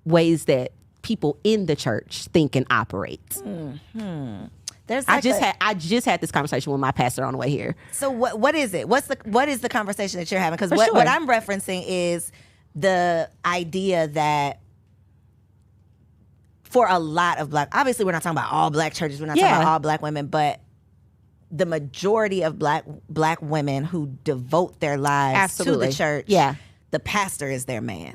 ways that people in the church think and operate. Mm-hmm. I just had this conversation with my pastor on the way here. So what is it? What is the conversation that you're having? Because what I'm referencing is the idea that for a lot of obviously we're not talking about all Black churches, we're not talking about all Black women, but the majority of black women who devote their lives to the church, the pastor is their man,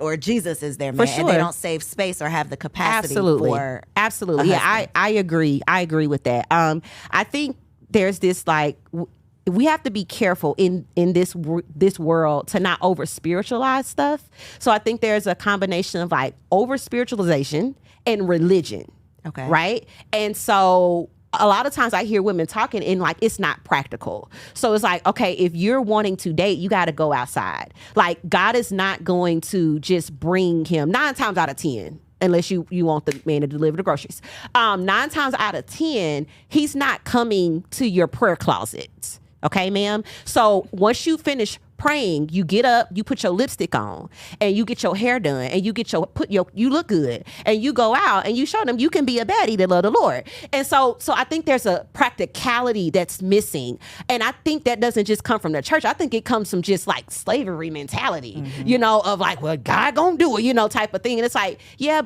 or Jesus is their man, and they don't save space or have the capacity for absolutely. Yeah, I agree. I agree with that. I think there's this we have to be careful in this world to not over spiritualize stuff. So I think there's a combination of over spiritualization and religion. Okay. Right. And so a lot of times I hear women talking and it's not practical. So it's okay, if you're wanting to date, you got to go outside. God is not going to just bring him 9 times out of 10. Unless you want the man to deliver the groceries. 9 times out of 10, he's not coming to your prayer closet. Okay, ma'am? So once you finish praying, you get up, you put your lipstick on, and you get your hair done, and you look good, and you go out and you show them you can be a baddie that love the Lord. And so I think there's a practicality that's missing. And I think that doesn't just come from the church. I think it comes from just slavery mentality, of well, God gonna do it, type of thing. And it's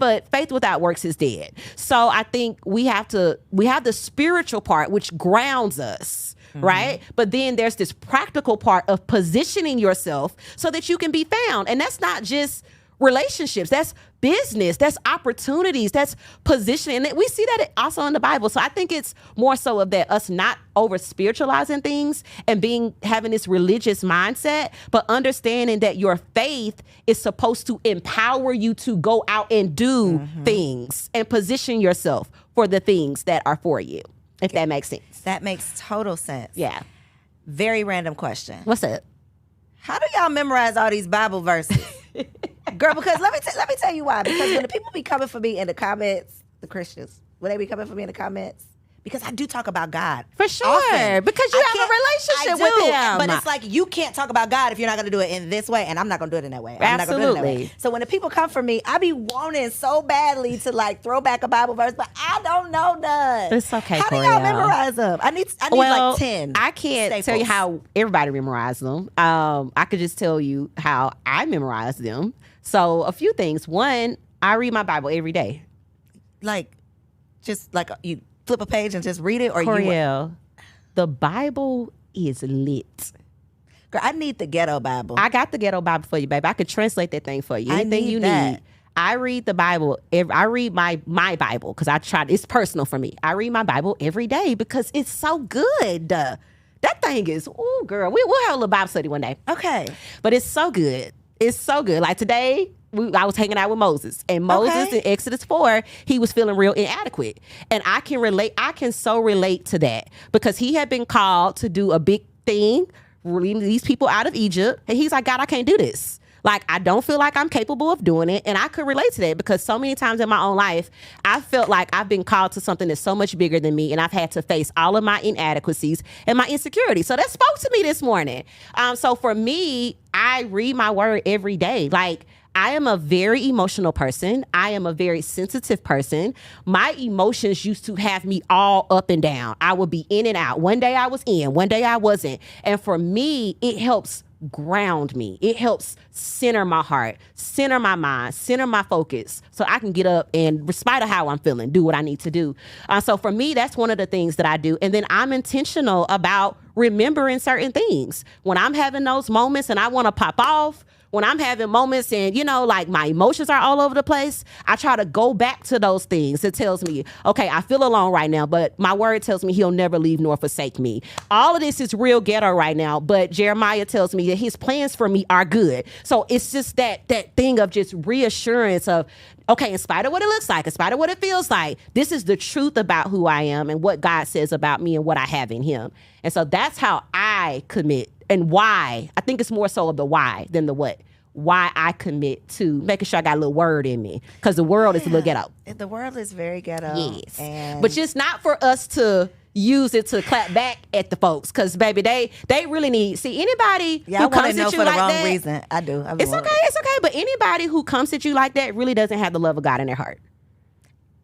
but faith without works is dead. So I think we have the spiritual part, which grounds us. Right? But then there's this practical part of positioning yourself so that you can be found. And that's not just relationships. That's business. That's opportunities. That's positioning. And we see that also in the Bible. So I think it's more so of that, us not over spiritualizing things and having this religious mindset, but understanding that your faith is supposed to empower you to go out and do things and position yourself for the things that are for you. If that makes sense. That makes total sense. Yeah. Very random question. What's up? How do y'all memorize all these Bible verses? Girl, because let me tell you why. Because when the people be coming for me in the comments, the Christians, when they be coming for me in the comments, because I do talk about God. For sure. Often. Because you have a relationship with him. But it's you can't talk about God if you're not going to do it in this way, and I'm not going to do it in that way. I'm Absolutely. not gonna do it in that way. So when the people come for me, I be wanting so badly to throw back a Bible verse, but I don't know none. It's okay, How do y'all memorize them? I need 10. I can't staples. tell you how everybody memorizes them. I could just tell you how I memorize them. So a few things. One, I read my Bible every day. You flip a page and just read it, or Coriel, the Bible is lit. Girl, I need the ghetto Bible. I got the ghetto Bible for you, baby. I could translate that thing for you. Anything you need. I read the Bible. I read my Bible because it's personal for me. I read my Bible every day because it's so good. That thing is, ooh, girl. We'll have a little Bible study one day. Okay. But it's so good. It's so good. Today, I was hanging out with Moses, and Moses in Exodus 4, he was feeling real inadequate. And I can so relate to that because he had been called to do a big thing, leading these people out of Egypt. And he's like, God, I can't do this. I don't feel like I'm capable of doing it. And I could relate to that because so many times in my own life, I felt like I've been called to something that's so much bigger than me. And I've had to face all of my inadequacies and my insecurities. So that spoke to me this morning. So for me, I read my word every day. I am a very emotional person. I am a very sensitive person. My emotions used to have me all up and down. I would be in and out. One day I was in, one day I wasn't. And for me, it helps ground me. It helps center my heart, center my mind, center my focus, so I can get up and, despite of how I'm feeling, do what I need to do. So for me, that's one of the things that I do. And then I'm intentional about remembering certain things. When I'm having those moments and I want to pop off, when I'm having moments and, like my emotions are all over the place, I try to go back to those things. It tells me, okay, I feel alone right now, but my word tells me he'll never leave nor forsake me. All of this is real ghetto right now, but Jeremiah tells me that his plans for me are good. So it's just that thing of just reassurance of, okay, in spite of what it looks like, in spite of what it feels like, this is the truth about who I am and what God says about me and what I have in him. And so that's how I commit. And why, I think it's more so of the why than the what. Why I commit to making sure I got a little word in me. Because the world is a little ghetto. The world is very ghetto. Yes. But just not for us to use it to clap back at the folks. Because, baby, they really need, see, anybody who comes at you like that. Reason. I do. It's okay. But anybody who comes at you like that really doesn't have the love of God in their heart.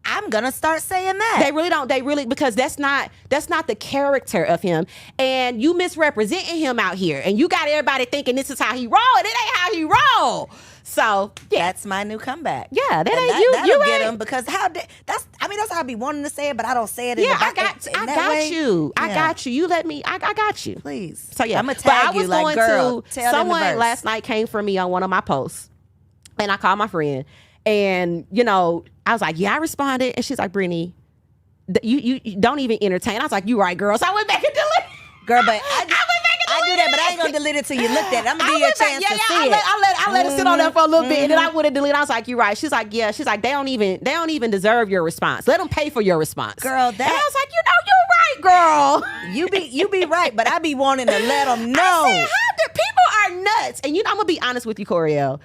I'm gonna start saying that. They really don't. They really, because that's not the character of him. And you misrepresenting him out here. And you got everybody thinking this is how he roll. And it ain't how he roll. So yeah. That's my new comeback. Yeah, that ain't you. That'll get him, because that's how I be wanting to say it, but I don't say it. I got you. You let me. I got you. Please. So yeah, I'm gonna tag you like, girl. Someone last night came for me on one of my posts, and I called my friend, and I was like, yeah, I responded, and she's like, Brittany, you don't even entertain. I was like, you right, girl. So I went back and deleted. Girl, but I do that, but I ain't gonna delete it till you looked at it. I'm gonna give you a chance to see it. I let it sit on there for a little bit, and then I would have deleted. I was like, you're right. She's like, yeah. She's like, they don't even deserve your response. Let them pay for your response, girl. And I was like, you're right, girl. You be right, but I be wanting to let them know. I said, people are nuts, and I'm gonna be honest with you, Coriel.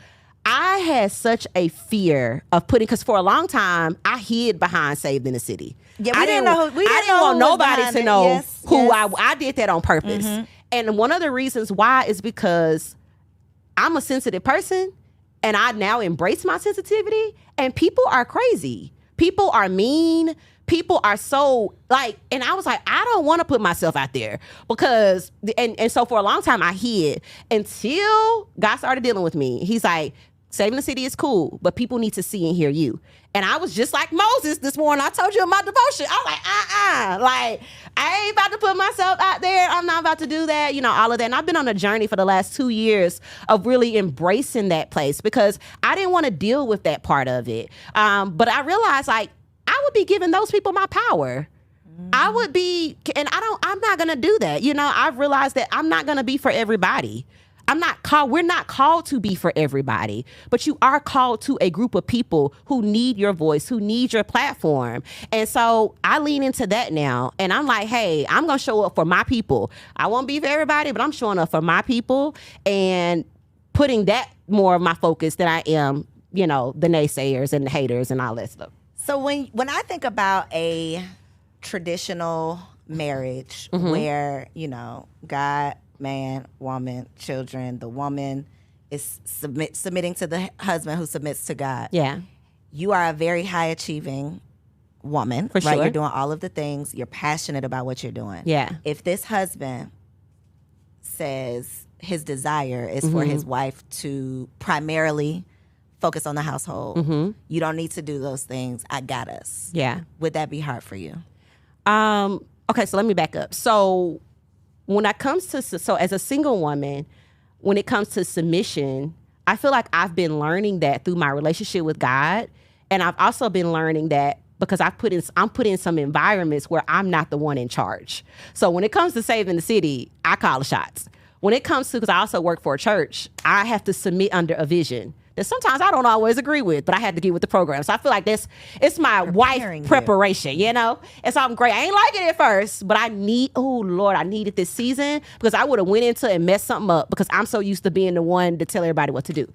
I had such a fear of because for a long time I hid behind Saved in the City. Yeah, I didn't want nobody to know who yes. I did that on purpose. Mm-hmm. And one of the reasons why is because I'm a sensitive person, and I now embrace my sensitivity, and people are crazy. People are mean. People are so and I was like, I don't want to put myself out there because, and so for a long time I hid until God started dealing with me. He's like, Saving the City is cool, but people need to see and hear you. And I was just like Moses this morning. I told you in my devotion. I was like, I ain't about to put myself out there. I'm not about to do that, all of that. And I've been on a journey for the last 2 years of really embracing that place because I didn't want to deal with that part of it. But I realized I would be giving those people my power. I would be, and I'm not going to do that. I've realized that I'm not going to be for everybody. We're not called to be for everybody, but you are called to a group of people who need your voice, who need your platform. And so I lean into that now. And I'm like, hey, I'm going to show up for my people. I won't be for everybody, but I'm showing up for my people and putting that more of my focus than I am, the naysayers and the haters and all that stuff. So when I think about a traditional marriage where, God, man, woman, children, the woman is submitting to the husband who submits to God. Yeah. You are a very high achieving woman, for right? Sure. You're doing all of the things. You're passionate about what you're doing. Yeah. If this husband says his desire is for his wife to primarily focus on the household, you don't need to do those things. I got us. Yeah. Would that be hard for you? Okay, so let me back up. So when it comes to, as a single woman, when it comes to submission, I feel like I've been learning that through my relationship with God. And I've also been learning that because I'm put in some environments where I'm not the one in charge. So when it comes to Saving the City, I call the shots. When it comes to, because I also work for a church, I have to submit under a vision that sometimes I don't always agree with, but I had to get with the program. So I feel like it's my wife preparation, And so I'm great. I ain't like it at first, but I needed this season because I would have went into and messed something up because I'm so used to being the one to tell everybody what to do.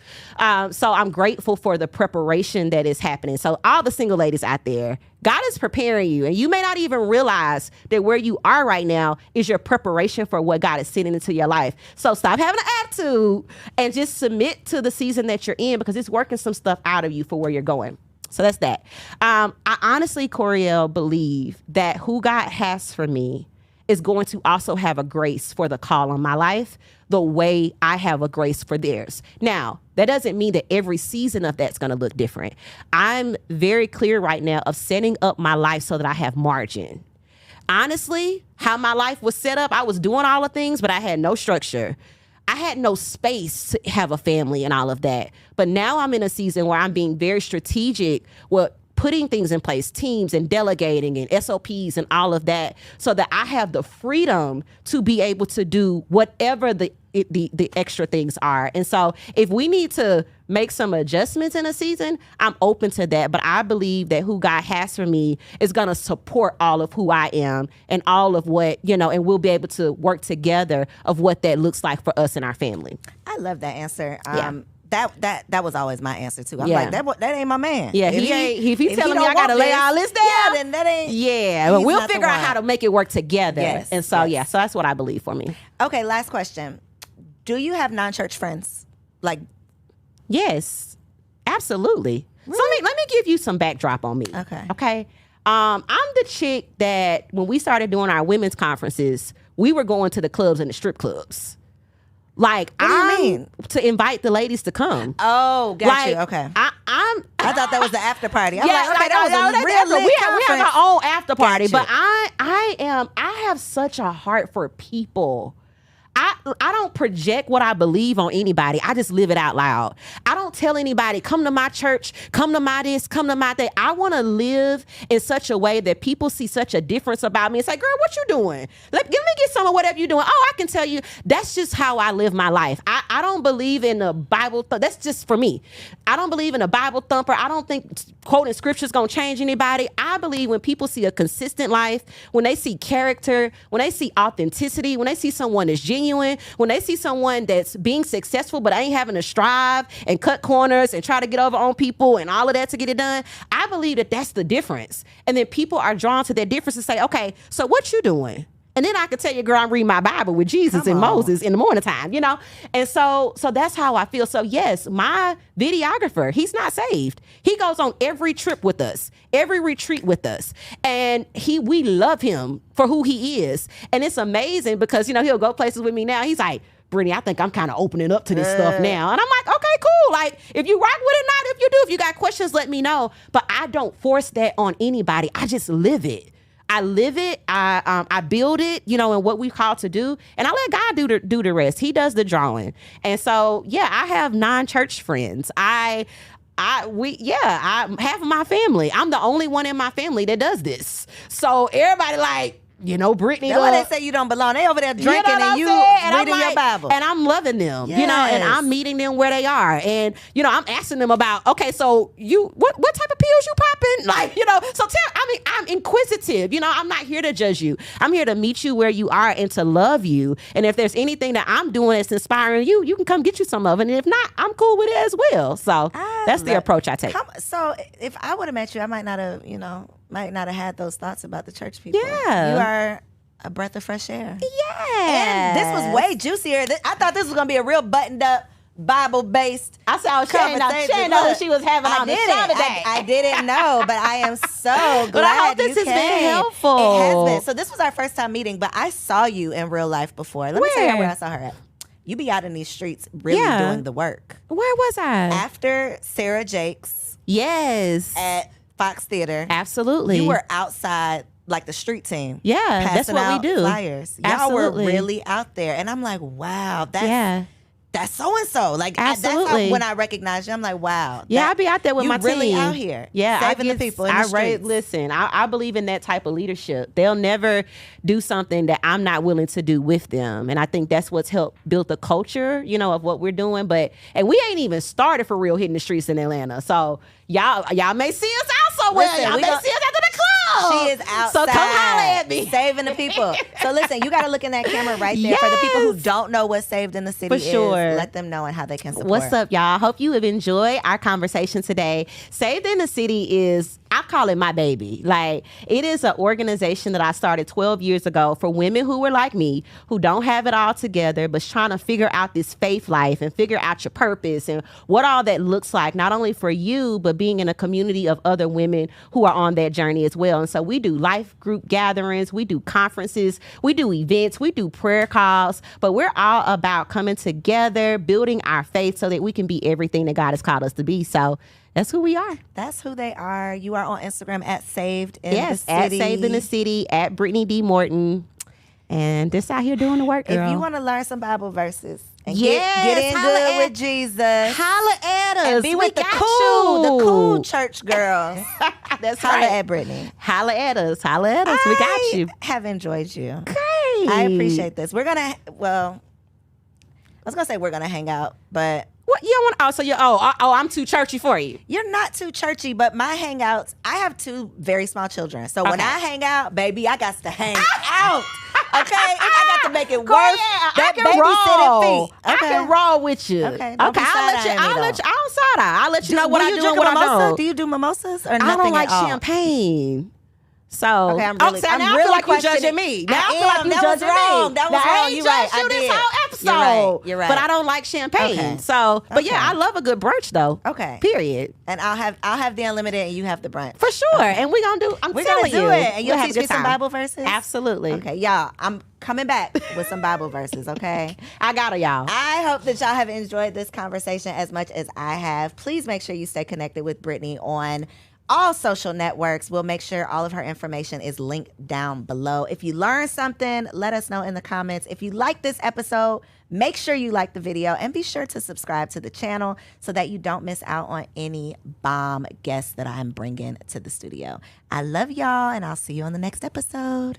So I'm grateful for the preparation that is happening. So all the single ladies out there, God is preparing you, and you may not even realize that where you are right now is your preparation for what God is sending into your life. So stop having an attitude and just submit to the season that you're in because it's working some stuff out of you for where you're going. So that's that. I honestly, Coriel, believe that who God has for me is going to also have a grace for the call on my life the way I have a grace for theirs. Now, that doesn't mean that every season of that's going to look different. I'm very clear right now of setting up my life so that I have margin. Honestly, how my life was set up, I was doing all the things, but I had no structure. I had no space to have a family and all of that. But now I'm in a season where I'm being very strategic with putting things in place, teams and delegating and SOPs and all of that, so that I have the freedom to be able to do whatever the extra things are. And so if we need to make some adjustments in a season, I'm open to that. But I believe that who God has for me is going to support all of who I am and all of what, and we'll be able to work together of what that looks like for us and our family. I love that answer. That was always my answer too. I'm Yeah. like, that ain't my man. Yeah, if he telling me I gotta lay all this down, yeah, then that ain't. Yeah, but he's we'll not the figure out one. how to make it work together. Yes, And so yes. so that's what I believe for me. Okay, last question. Do you have non-church friends? Like, Yes, absolutely. So let me give you some backdrop on me. Okay. I'm the chick that when we started doing our women's conferences, we were going to the clubs and the strip clubs. Like, What do you mean? To invite the ladies to come. oh, got you. Okay. I thought that was the after party. I'm Yeah, like, okay, that was no, a real lit we have conference. our own after party, Gotcha. but I have such a heart for people. I don't project what I believe on anybody. I just live it out loud. I don't tell anybody, come to my church, come to my this, come to my that. I want to live in such a way that people see such a difference about me and say, girl, what you doing? Let me get some of whatever you're doing. Oh, I can tell you, that's just how I live my life. I don't believe in a Bible. That's just for me. I don't believe in a Bible thumper. I don't think quoting scripture is going to change anybody. I believe when people see a consistent life, when they see character, when they see authenticity, when they see someone that's genuine, when they see someone that's being successful but ain't having to strive and cut corners and try to get over on people and all of that to get it done, I believe that that's the difference. And then people are drawn to that difference and say, okay, so what you doing? And then I can tell you, girl, I'm reading my Bible with Jesus and Moses in the morning time, And so that's how I feel. So yes, my videographer, he's not saved. He goes on every trip with us, every retreat with us. And we love him for who he is. And it's amazing because, he'll go places with me now. He's like, Brittany, I think I'm kind of opening up to this stuff now. And I'm like, okay, cool. Like, if you rock with it, not if you do. If you got questions, let me know. But I don't force that on anybody. I just live it. I live it. I build it, and what we call to do, and I let God do the rest. He does the drawing, and so I have non-church friends. Half of my family. I'm the only one in my family that does this. So everybody like, Brittany. That's why they say you don't belong. They over there drinking and you reading your Bible. And I'm loving them, Yes. and I'm meeting them where they are. And, I'm asking them about, okay, so what type of pills you popping? Like, so I'm inquisitive. I'm not here to judge you. I'm here to meet you where you are and to love you. And if there's anything that I'm doing that's inspiring you, you can come get you some of it. And if not, I'm cool with it as well. So that's the approach I take. So if I would have met you, I might not have, had those thoughts about the church people. Yeah. You are a breath of fresh air. Yeah. And this was way juicier. I thought this was going to be a real buttoned up, Bible-based I saw Shannon conversation. know what she was having on the show didn't. today. I didn't know, but I am so glad But I hope this you has been came. helpful. It has been. So this was our first time meeting, but I saw you in real life before. Let me tell you where I saw her at. You be out in these streets really doing the work. Where was I? After Sarah Jakes Yes. at Fox Theater. Absolutely. You were outside like the street team. Yeah, that's passing what we out do. Flyers. Absolutely. Y'all were really out there. And I'm like, wow, that's so-and-so. Like, Absolutely. that's how, when I recognized you, I'm like, wow. Yeah, I be out there with my team. You really out here. Yeah, saving the people in the streets. Listen, I believe in that type of leadership. They'll never do something that I'm not willing to do with them. And I think that's what's helped build the culture, of what we're doing. And we ain't even started for real hitting the streets in Atlanta. So y'all may see us out somewhere. Listen, Y'all may see us after the club. She is outside. So come holler at me. Saving the people. So listen, you got to look in that camera right there for the people who don't know what Saved in the City For sure. is. Let them know and how they can support. What's up, y'all? Hope you have enjoyed our conversation today. Saved in the City is I call it my baby. Like, it is an organization that I started 12 years ago for women who were like me, who don't have it all together, but trying to figure out this faith life and figure out your purpose and what all that looks like, not only for you, but being in a community of other women who are on that journey as well. And so we do life group gatherings, we do conferences, we do events, we do prayer calls, but we're all about coming together, building our faith so that we can be everything that God has called us to be. So that's who we are. That's who they are. You are on Instagram at Saved in the City. At Saved in the City, at Brittany D. Morton. And just out here doing the work, girl. If you want to learn some Bible verses and get in good with Jesus, holla at us. And be with the cool church girls. That's holla right. at Brittany. Holla at us. Holla at us. We got you. I have enjoyed you. Great. I appreciate this. We're gonna. Well, I was gonna say we're gonna hang out, but. What you don't want? I'm too churchy for you. You're not too churchy, but my hangouts. I have 2 very small children, so when I hang out, baby, I got to hang out. Okay, I got to make it work. I can roll with you. Okay, I'll let you. I don't side eye. I'll let you know what I do and what I don't. Do you do mimosas or nothing I don't like at all? champagne. So okay, I'm really I feel like you're judging me. Now I feel like you're judging me. That was wrong. You're right. I did this whole episode. You're right. But I don't like champagne. Okay. So, but yeah, I love a good brunch though. Okay. Period. And I'll have the unlimited, and you have the brunch for sure. Okay. And we're gonna do. We're gonna do it. And you'll teach me some Bible verses. Absolutely. Okay, y'all. I'm coming back with some Bible verses. Okay. I got it, y'all. I hope that y'all have enjoyed this conversation as much as I have. Please make sure you stay connected with Brittany on all social networks. We'll make sure all of her information is linked down below. If you learned something, let us know in the comments. If you like this episode, make sure you like the video and be sure to subscribe to the channel so that you don't miss out on any bomb guests that I'm bringing to the studio. I love y'all, and I'll see you on the next episode.